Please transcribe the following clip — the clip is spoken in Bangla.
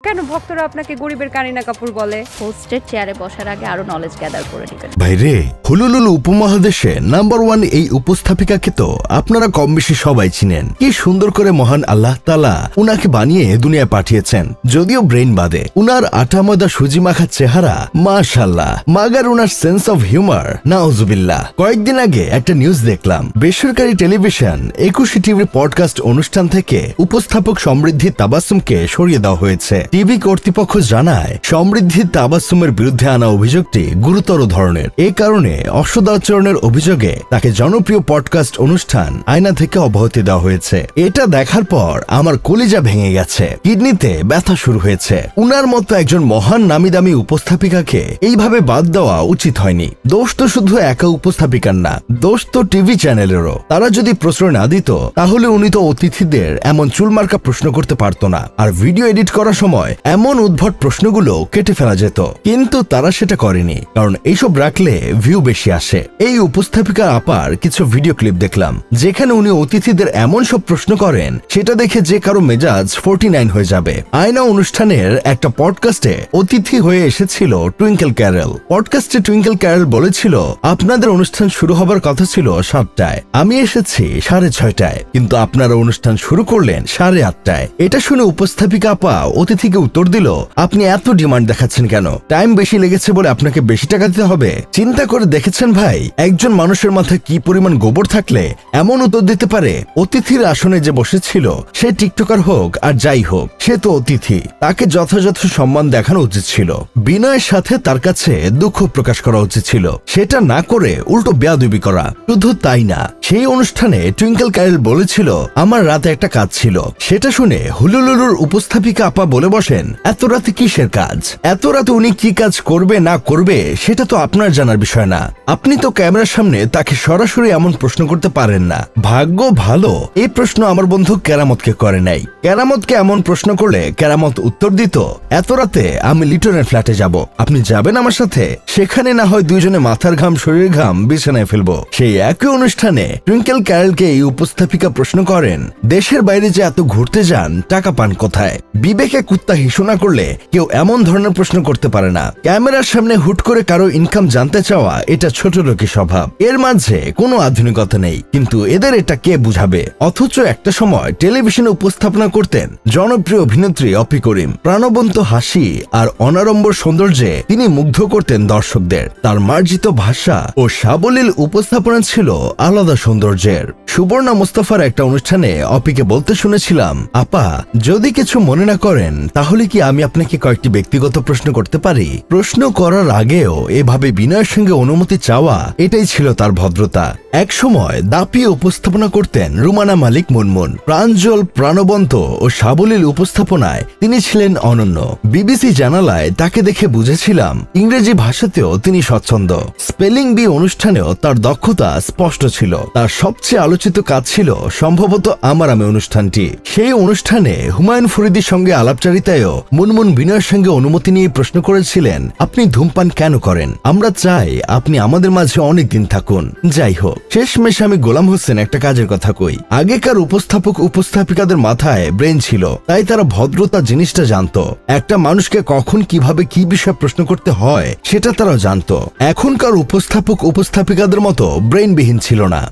কেন ভক্তরা আপনাকে গরিবের কারিনা কাপুর বলে? হোস্টের চেয়ারে বসার আগে আরো নলেজ গ্যাদার করে নেবেন। ভাইরে, হুলুলুলু উপমহাদেশে নাম্বার 1 এই উপস্থাপিকাকে তো আপনারা কম বেশি সবাই চিনেন। কি সুন্দর করে মহান আল্লাহ তাআলা উনাকে বানিয়ে দুনিয়ায় পাঠিয়েছেন। যদিও ব্রেন বাদে, উনার আটা ময়দা সুজি মাখা চেহারা মাশাআল্লাহ, মাগার উনার সেন্স অফ হিউমার নাউজুবিল্লাহ। কয়েকদিন আগে একটা নিউজ দেখলাম, বেসরকারি টেলিভিশন 21 টিভির পডকাস্ট অনুষ্ঠান থেকে উপস্থাপক সমৃদ্ধি তাবাসসুমকে সরিয়ে দেওয়া হয়েছে। টিভি কর্তৃপক্ষ জানায়, সমৃদ্ধি তাবাসসুমের বিরুদ্ধে আনা অভিযোগটি গুরুতর ধরনের। এ কারণে অসদাচরণের অভিযোগে তাকে জনপ্রিয় পডকাস্ট অনুষ্ঠান আয়না থেকে অব্যাহতি দেওয়া হয়েছে। এটা দেখার পর আমার কলিজা ভেঙে গেছে, কিডনিতে ব্যথা শুরু হয়েছে। উনার মতো একজন মহান নামি দামি উপস্থাপিকাকে এইভাবে বাদ দেওয়া উচিত হয়নি। দোষ তো শুধু একা উপস্থাপিকার না, দোষ তো টিভি চ্যানেলেরও। তারা যদি প্রশ্রয় না দিত, তাহলে উনি তো অতিথিদের এমন চুলমার্কা প্রশ্ন করতে পারত না, আর ভিডিও এডিট করার সময় এমন উদ্ভট প্রশ্নগুলো কেটে ফেলা যেত। কিন্তু তারা সেটা করেনি, কারণ এইসব রাখলে ভিউ বেশি আসে। এই উপস্থাপিকা আপার কিছু ভিডিও ক্লিপ দেখলাম, যেখানে উনি অতিথিদের এমন সব প্রশ্ন করেন, সেটা দেখে যে কারো মেজাজ 49 হয়ে যাবে। আয়না অনুষ্ঠানের একটা পডকাস্টে অতিথি হয়ে এসেছিল টুইঙ্কেল ক্যারল। পডকাস্টে টুইঙ্কেল ক্যারল বলেছিল, আপনাদের অনুষ্ঠান শুরু হবার কথা ছিল 7টায়, আমি এসেছি 6:30টায়, কিন্তু আপনারা অনুষ্ঠান শুরু করলেন 8:30টায়। এটা শুনে উপস্থাপিকা আপা অতিথিকে উত্তর দিল, আপনি এত ডিমান্ড দেখাচ্ছেন কেন? টাইম বেশি লেগেছে বলে আপনাকে বেশি টাকা দিতে হবে? চিন্তা করে দেখেছেন ভাই, একজন মানুষের মাথায় কি পরিমাণ গোবর থাকলে এমন উত্তর দিতে পারে? অতিথির আসনে যে বসেছিল, সে টিকটকার হোক আর যাই হোক, সে তো অতিথি, তাকে যথাযথ সম্মান দেখানো উচিত ছিল। বিনয়ের সাথে তার কাছে দুঃখ প্রকাশ করা উচিত ছিল, সেটা না করে উল্টো বেয়াদবি করা। শুধু তাই না, সেই অনুষ্ঠানে টুইঙ্কেল ক্যারল বলেছিল, আমার রাতে একটা কাজ ছিল। সেটা শুনে হুলুলুলুর উপস্থাপিকা আপা বলে বসেন, এত রাতে কিসের কাজ? এত রাতে উনি কি কাজ করবে না করবে সেটা তো আপনার জানার বিষয় না। আপনি তো ক্যামেরার সামনে তাকে সরাসরি এমন প্রশ্ন করতে পারেন না। ভাগ্য ভালো এই প্রশ্ন আমার বন্ধু কেরামতকে করে নাই। কেরামতকে এমন প্রশ্ন করলে কেরামত উত্তর দিত, এত রাতে আমি লিটনের ফ্ল্যাটে যাব, আপনি যাবেন আমার সাথে? সেখানে না হয় দুইজনে মাথার ঘাম শরীর ঘাম বিছানায় ফেলবো। সেই একই অনুষ্ঠানে টুইঙ্কেল ক্যারলকে এই উপস্থাপিকা প্রশ্ন করেন, দেশের বাইরে যে এত ঘুরতে যান, টাকা পান কোথায়? বিবেকে কুত্তা হিসু না করলে কেউ এমন ধরনের প্রশ্ন করতে পারে না। ক্যামেরার সামনে হুট করে কারো ইনকাম জানতে চাওয়া, এটা ছোট লোকের স্বভাব। এর মাঝে কোনো আধুনিকতা নেই, কিন্তু এদের এটা কে বুঝাবে? অথচ একটা সময় টেলিভিশনে উপস্থাপনা করতেন জনপ্রিয় অভিনেত্রী অপি করিম। প্রাণবন্ত হাসি আর অনাড়ম্বর সৌন্দর্যে তিনি মুগ্ধ করতেন দর্শকদের। তার মার্জিত ভাষা ও সাবলীল উপস্থাপনা ছিল আলাদা সৌন্দর্যের। সুবর্ণা মুস্তাফার একটা অনুষ্ঠানে অপিকে বলতে শুনেছিলাম, আপা যদি কিছু মনে না করেন, তাহলে কি আমি আপনাকে কয়েকটি ব্যক্তিগত প্রশ্ন করতে পারি? প্রশ্ন করার আগেও এভাবে বিনয়ের সঙ্গে অনুমতি চাওয়া, এটাই ছিল তার ভদ্রতা। এক সময় দাপিয়ে উপস্থাপনা করতেন রুমানা মালিক মুনমুন। প্রাঞ্জল, প্রাণবন্ত ও সাবলীল উপস্থাপনায় তিনি ছিলেন অনন্য। বিবিসি জানালায় তাকে দেখে বুঝেছিলাম ইংরেজি ভাষাতেও তিনি স্বচ্ছন্দ। স্পেলিং বি অনুষ্ঠানেও তার দক্ষতা স্পষ্ট ছিল। তার সবচেয়ে আলোচিত কাজ ছিল সম্ভবত আমার আমি অনুষ্ঠানটি। সেই অনুষ্ঠানে হুমায়ুন ফরিদির সঙ্গে আলাপচারিতায়ও মুনমুন বিনয়ের সঙ্গে অনুমতি নিয়ে প্রশ্ন করেছিলেন, আপনি ধূমপান কেন করেন? আমরা চাই আপনি আমাদের মাঝে অনেকদিন থাকুন। যাই হোক, শেষমেশ আমি গোলাম হোসেন একটা কাজের কথা কই। আগেকার উপস্থাপক উপস্থাপিকাদের মাথায় ব্রেন ছিল, তাই তারা ভদ্রতা জিনিসটা জানতো। একটা মানুষকে কখন কিভাবে কি বিষয়ে প্রশ্ন করতে হয় সেটা তারা জানতো। এখনকার উপস্থাপক উপস্থাপিকাদের মতো ব্রেনবিহীন ছিল না।